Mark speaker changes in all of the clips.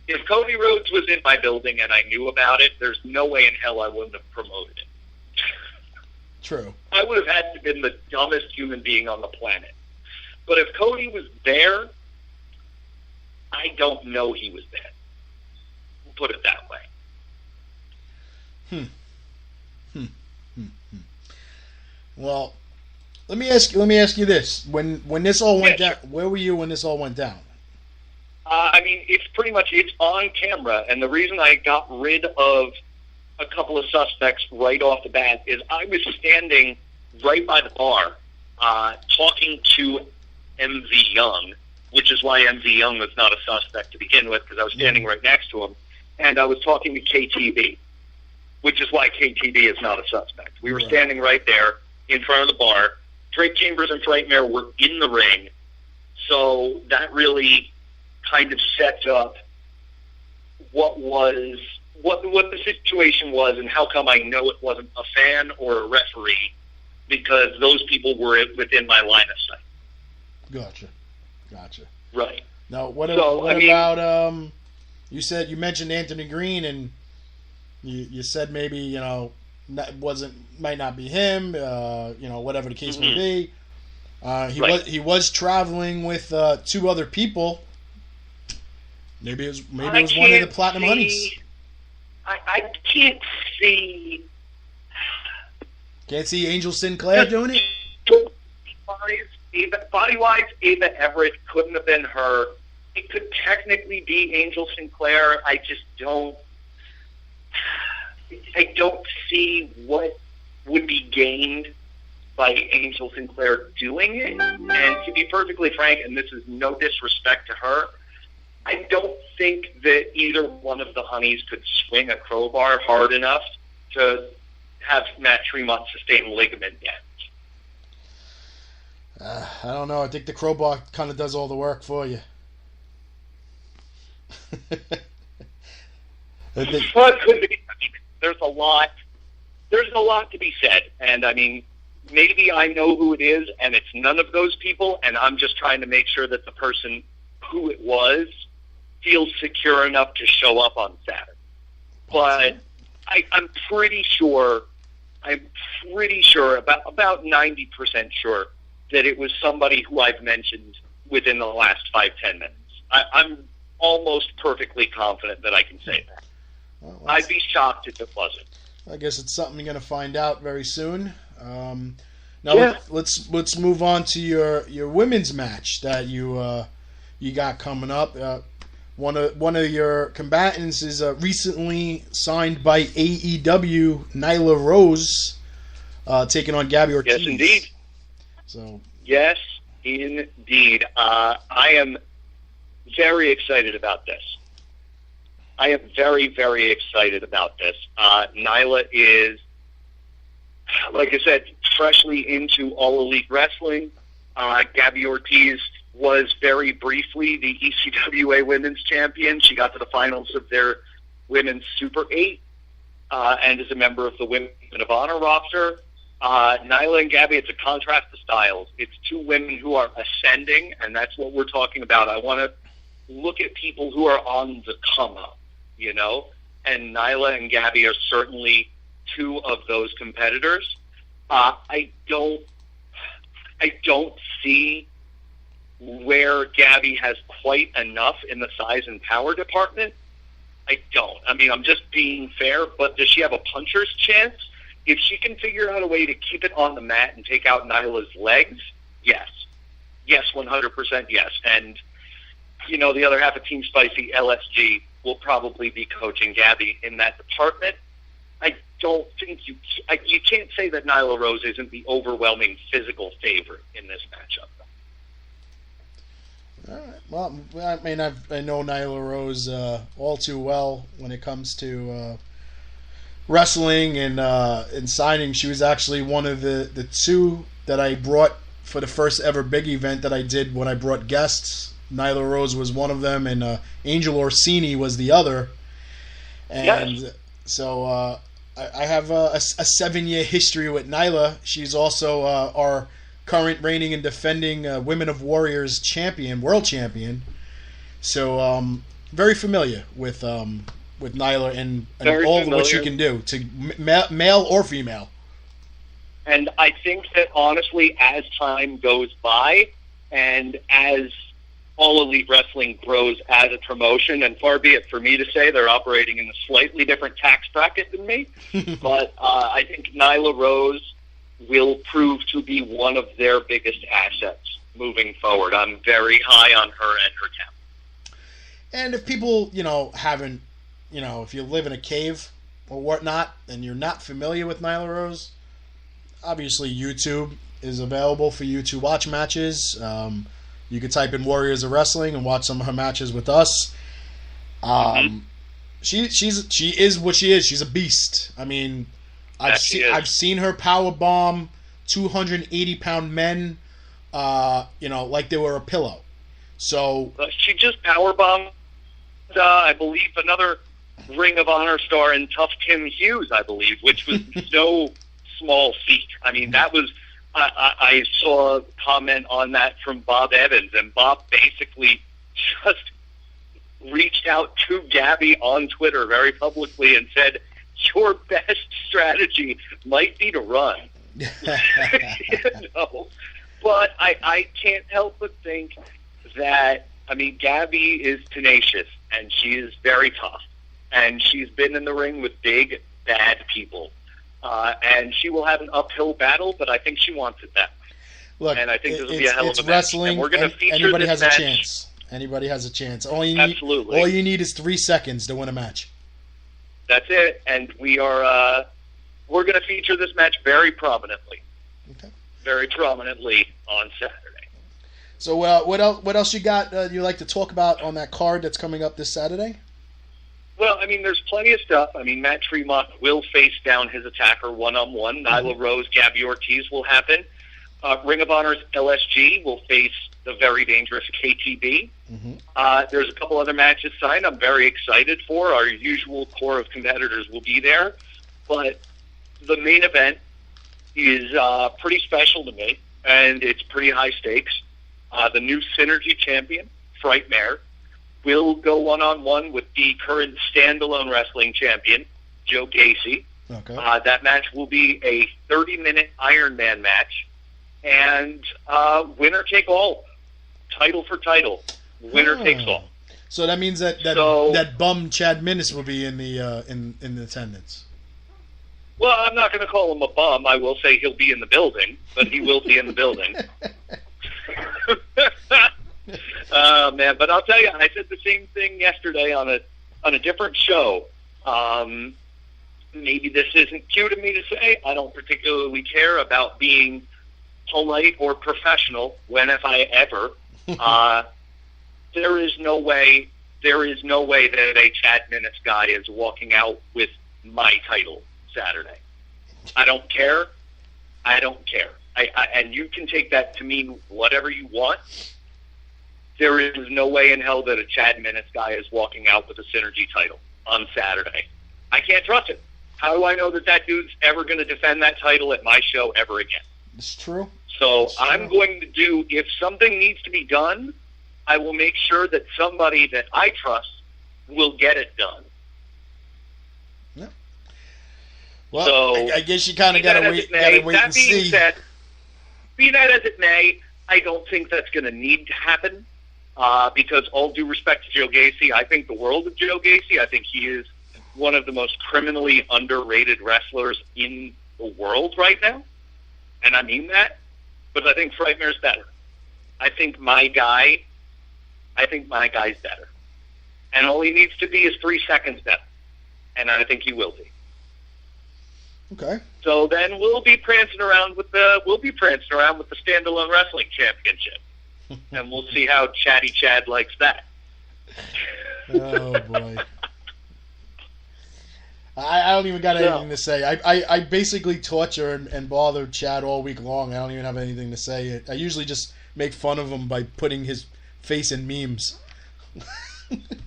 Speaker 1: If Cody Rhodes was in my building and I knew about it, there's no way in hell I wouldn't have promoted it.
Speaker 2: True.
Speaker 1: I would have had to have been the dumbest human being on the planet. But if Cody was there, I don't know he was there. We'll put it that way.
Speaker 2: Well, let me ask you this: when this all went down, where were you when this all went down?
Speaker 1: I mean, it's on camera, and the reason I got rid of a couple of suspects right off the bat is I was standing right by the bar, talking to MV Young, which is why MV Young was not a suspect to begin with, because I was standing right next to him, and I was talking to KTB, which is why KTB is not a suspect. We were standing right there in front of the bar. Drake Chambers and Frightmare were in the ring, so that really kind of sets up what the situation was and how come I know it wasn't a fan or a referee, because those people were within my line of sight.
Speaker 2: Gotcha.
Speaker 1: Right.
Speaker 2: Now, what about you mentioned Anthony Green, and you said maybe might not be him, whatever the case may be. He was traveling with two other people. Maybe it was one of the Platinum Honeys.
Speaker 1: I can't see.
Speaker 2: Can't see Angel Sinclair doing it?
Speaker 1: Body-wise, Ava Everett couldn't have been her. It could technically be Angel Sinclair. I just don't see what would be gained by Angel Sinclair doing it. And to be perfectly frank, and this is no disrespect to her, I don't think that either one of the Honeys could swing a crowbar hard enough to have Matt Tremont sustain ligament damage.
Speaker 2: I don't know. I think the crowbar kind of does all the work for you.
Speaker 1: Well, it could be. I mean, there's a lot to be said, and I mean, maybe I know who it is, and it's none of those people, and I'm just trying to make sure that the person who it was feels secure enough to show up on Saturday. But I'm pretty sure, about 90% sure that it was somebody who I've mentioned within the last 5-10 minutes. I'm almost perfectly confident that I can say that. Well, I'd be shocked if it wasn't.
Speaker 2: I guess it's something you're going to find out very soon. Now let's move on to your women's match that you got coming up. One of your combatants is recently signed by AEW, Nyla Rose, taking on Gabby Ortiz.
Speaker 1: Yes, indeed.
Speaker 2: So.
Speaker 1: Yes, indeed. I am very excited about this. I am very, very excited about this. Nyla is, like I said, freshly into All Elite Wrestling. Gabby Ortiz was very briefly the ECWA Women's Champion. She got to the finals of their Women's Super 8 and is a member of the Women of Honor roster. Nyla and Gabby, it's a contrast of styles. It's two women who are ascending, and that's what we're talking about. I want to look at people who are on the come up, and Nyla and Gabby are certainly two of those competitors. I don't see where Gabby has quite enough in the size and power department. I don't. I mean, I'm just being fair, but does she have a puncher's chance? If she can figure out a way to keep it on the mat and take out Nyla's legs, yes. Yes, 100% yes. And, the other half of Team Spicy, LSG, will probably be coaching Gabby in that department. I don't think you can't say that Nyla Rose isn't the overwhelming physical favorite in this matchup.
Speaker 2: All right. Well, I mean, I know Nyla Rose all too well when it comes to wrestling and signing. She was actually one of the two that I brought for the first ever big event that I did when I brought guests. Nyla Rose was one of them, and Angel Orsini was the other. And so I have a 7-year history with Nyla. She's also our current reigning and defending Women of Warriors champion, world champion. So very familiar with Nyla and
Speaker 1: Very
Speaker 2: all of what she
Speaker 1: familiar.
Speaker 2: can do to male or female.
Speaker 1: And I think that honestly, as time goes by, and as All Elite Wrestling grows as a promotion, and far be it for me to say they're operating in a slightly different tax bracket than me, but I think Nyla Rose will prove to be one of their biggest assets moving forward. I'm very high on her and her talent.
Speaker 2: And if people, haven't, if you live in a cave or whatnot, and you're not familiar with Nyla Rose, obviously YouTube is available for you to watch matches. You can type in Warriors of Wrestling and watch some of her matches with us. She is what she is. She's a beast. I mean, I've seen her power bomb 280-pound men, like they were a pillow. So
Speaker 1: she just powerbombed, I believe, another Ring of Honor star in Tough Tim Hughes, I believe, which was no small feat. I mean, that was. I saw a comment on that from Bob Evans, and Bob basically just reached out to Gabby on Twitter very publicly and said, "Your best strategy might be to run." But I can't help but think that, Gabby is tenacious, and she is very tough, and she's been in the ring with big, bad people. And she will have an uphill battle, but I think she wants it that way.
Speaker 2: Look,
Speaker 1: and I think this will be a hell of a match.
Speaker 2: Wrestling,
Speaker 1: and we're going to feature
Speaker 2: anybody
Speaker 1: this
Speaker 2: has
Speaker 1: match.
Speaker 2: a chance. Anybody has a chance.
Speaker 1: Absolutely.
Speaker 2: All you need is 3 seconds to win a match.
Speaker 1: That's it. And we're going to feature this match very prominently.
Speaker 2: Okay.
Speaker 1: Very prominently on Saturday.
Speaker 2: So what else you got you like to talk about on that card that's coming up this Saturday?
Speaker 1: Well, there's plenty of stuff. Matt Tremont will face down his attacker one-on-one. Nyla Rose, Gabby Ortiz will happen. Ring of Honor's LSG will face the very dangerous KTB. There's a couple other matches signed I'm very excited for. Our usual core of competitors will be there. But the main event is pretty special to me, and it's pretty high stakes. The new Synergy champion, Frightmare, will go one-on-one with the current standalone wrestling champion, Joe Gacy.
Speaker 2: Okay.
Speaker 1: That match will be a 30-minute Iron Man match, and winner take all, title for title, winner takes all.
Speaker 2: So that means that bum Chad Minnis will be in the in attendance.
Speaker 1: Well, I'm not going to call him a bum. I will say he'll be in the building, but he will be in the building. Man, but I'll tell you, I said the same thing yesterday on a different show. Maybe this isn't cute of me to say. I don't particularly care about being polite or professional when, if I ever. There is no way that a Chad Minnis guy is walking out with my title Saturday. I don't care. And you can take that to mean whatever you want. There is no way in hell that a Chad Minnis guy is walking out with a Synergy title on Saturday. I can't trust it. How do I know that dude's ever going to defend that title at my show ever again?
Speaker 2: It's true.
Speaker 1: So I'm going to do, if something needs to be done, I will make sure that somebody that I trust will get it done.
Speaker 2: Yeah. Well,
Speaker 1: So,
Speaker 2: I guess you kind of got to wait and see.
Speaker 1: Be that as it may, I don't think that's going to need to happen. Because all due respect to Joe Gacy, I think the world of Joe Gacy. I think he is one of the most criminally underrated wrestlers in the world right now. And I mean that. But I think Frightmare's better. I think my guy's better. And all he needs to be is 3 seconds better. And I think he will be.
Speaker 2: Okay.
Speaker 1: So then we'll be prancing around with the standalone wrestling championship. And we'll see how Chatty Chad likes that.
Speaker 2: Oh, boy. I don't even got anything to say. I basically torture and bother Chad all week long. I don't even have anything to say. I usually just make fun of him by putting his face in memes.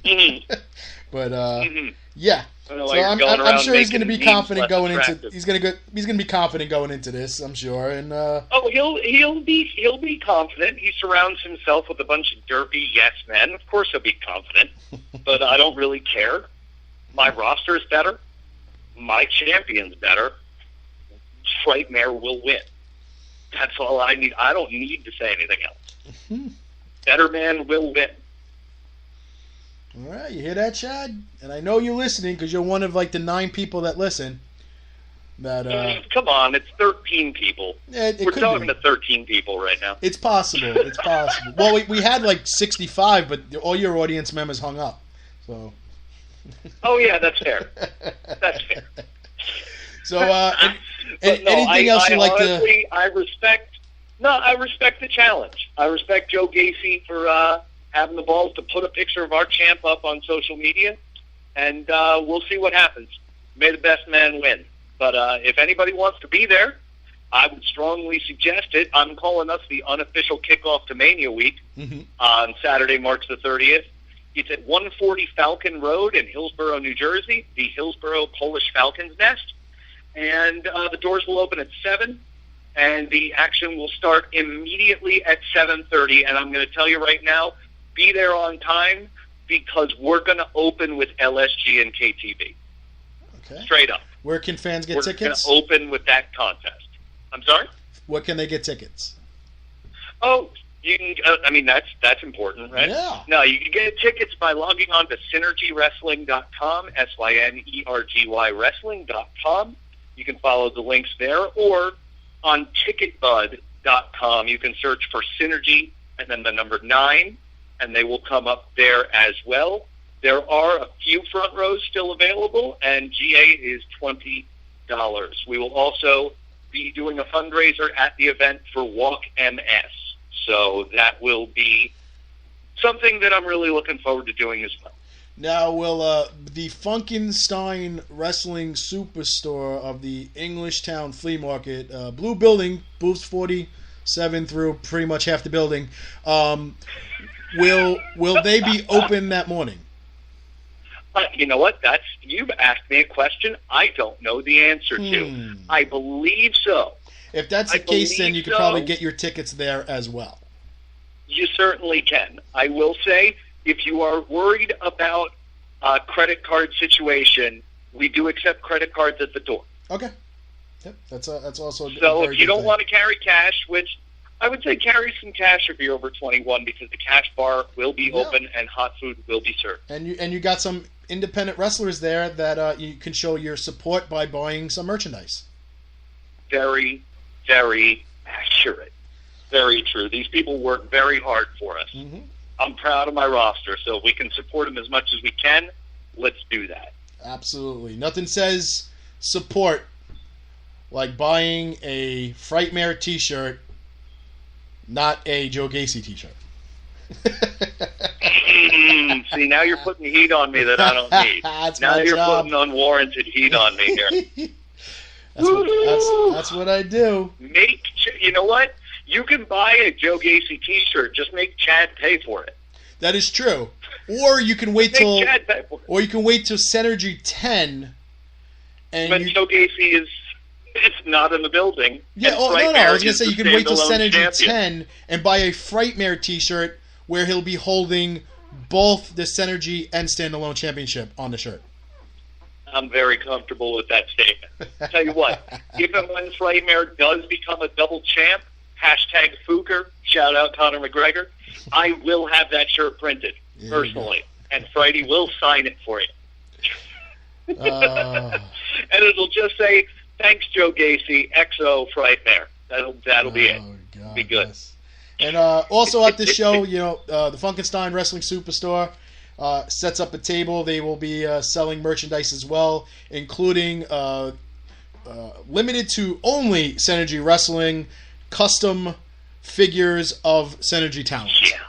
Speaker 1: Mm-hmm.
Speaker 2: But, yeah. So I'm sure he's going to be confident going into. He's going to be confident going into this. I'm sure, and
Speaker 1: he'll be confident. He surrounds himself with a bunch of derpy yes men. Of course, he'll be confident, but I don't really care. My roster is better. My champion's better. Frightmare will win. That's all I need. I don't need to say anything else. Better man will win.
Speaker 2: All right, you hear that, Chad? And I know you're listening because you're one of like the 9 people that listen. That
Speaker 1: come on, it's 13 people. We're talking to 13 people right now.
Speaker 2: It's possible. It's possible. Well, we had like 65, but all your audience members hung up. So.
Speaker 1: Oh yeah, that's fair. That's fair.
Speaker 2: So, anything else you like
Speaker 1: honestly, to? I respect the challenge. I respect Joe Gacy for having the balls to put a picture of our champ up on social media, and we'll see what happens. May the best man win. But if anybody wants to be there, I would strongly suggest it. I'm calling us the unofficial kickoff to Mania Week on Saturday, March the 30th. It's at 140 Falcon Road in Hillsborough, New Jersey, the Hillsborough Polish Falcon's Nest. And the doors will open at 7, and the action will start immediately at 7:30. And I'm going to tell you right now, be there on time because we're going to open with LSG and KTB.
Speaker 2: Okay.
Speaker 1: Straight up.
Speaker 2: Where can fans get tickets?
Speaker 1: We're going to open with that contest. I'm sorry?
Speaker 2: Where can they get tickets?
Speaker 1: Oh, you can. That's important, right?
Speaker 2: Yeah.
Speaker 1: No, you can get tickets by logging on to synergywrestling.com, SYNERGY wrestling.com. You can follow the links there, or on ticketbud.com. You can search for Synergy and then the number 9, and they will come up there as well. There are a few front rows still available, and GA is $20. We will also be doing a fundraiser at the event for Walk MS. So that will be something that I'm really looking forward to doing as well.
Speaker 2: Now, will the Funkenstein Wrestling Superstore of the Englishtown Flea Market, Blue Building, booths 47 through pretty much half the building, will they be open that morning?
Speaker 1: You know what? You've asked me a question I don't know the answer to. I believe so.
Speaker 2: If that's the case, then you could probably get your tickets there as well.
Speaker 1: You certainly can. I will say, if you are worried about a credit card situation, we do accept credit cards at the door.
Speaker 2: Okay. Yep. That's also
Speaker 1: so if you don't want to carry cash, which I would say carry some cash if you're over 21 because the cash bar will be open and hot food will be served.
Speaker 2: And you got some independent wrestlers there that you can show your support by buying some merchandise.
Speaker 1: Very, very accurate. Very true. These people work very hard for us. Mm-hmm. I'm proud of my roster, so if we can support them as much as we can, let's do that.
Speaker 2: Absolutely. Nothing says support like buying a Frightmare t-shirt, not a Joe Gacy t-shirt.
Speaker 1: See, now you're putting heat on me that I don't need. Now you're putting unwarranted heat on me here.
Speaker 2: That's what I do.
Speaker 1: You know what? You can buy a Joe Gacy t-shirt. Just make Chad pay for it.
Speaker 2: That is true. Or you can wait till Synergy 10.
Speaker 1: But Joe Gacy is not in the building.
Speaker 2: Yeah, no. I was going to say you can wait till Synergy 10 and buy a Frightmare t-shirt where he'll be holding both the Synergy and Standalone Championship on the shirt.
Speaker 1: I'm very comfortable with that statement. Tell you what, if and when Frightmare does become a double champ, #Fooker, shout out Conor McGregor, I will have that shirt printed personally, and Friday will sign it for you. And it'll just say, "Thanks, Joe Gacy, XO Frightmare." That'll be it.
Speaker 2: God,
Speaker 1: be good.
Speaker 2: Yes. And also at the show, the Funkenstein Wrestling Superstore sets up a table. They will be selling merchandise as well, including limited to only Synergy Wrestling custom figures of Synergy talent.
Speaker 1: Yeah.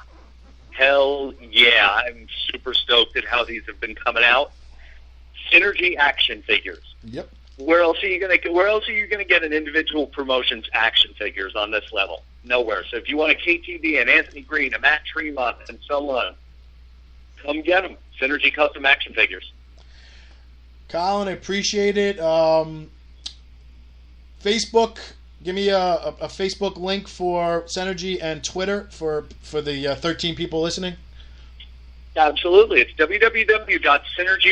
Speaker 1: Hell yeah. I'm super stoked at how these have been coming out. Synergy action figures.
Speaker 2: Yep.
Speaker 1: Where else are you going to get an individual promotion's action figures on this level? Nowhere. So if you want a KTB, an Anthony Green, a Matt Tremont, and so on, come get them. Synergy custom action figures.
Speaker 2: Colin, I appreciate it. Facebook, give me a Facebook link for Synergy and Twitter for the 13 people listening.
Speaker 1: Absolutely. It's www.synergy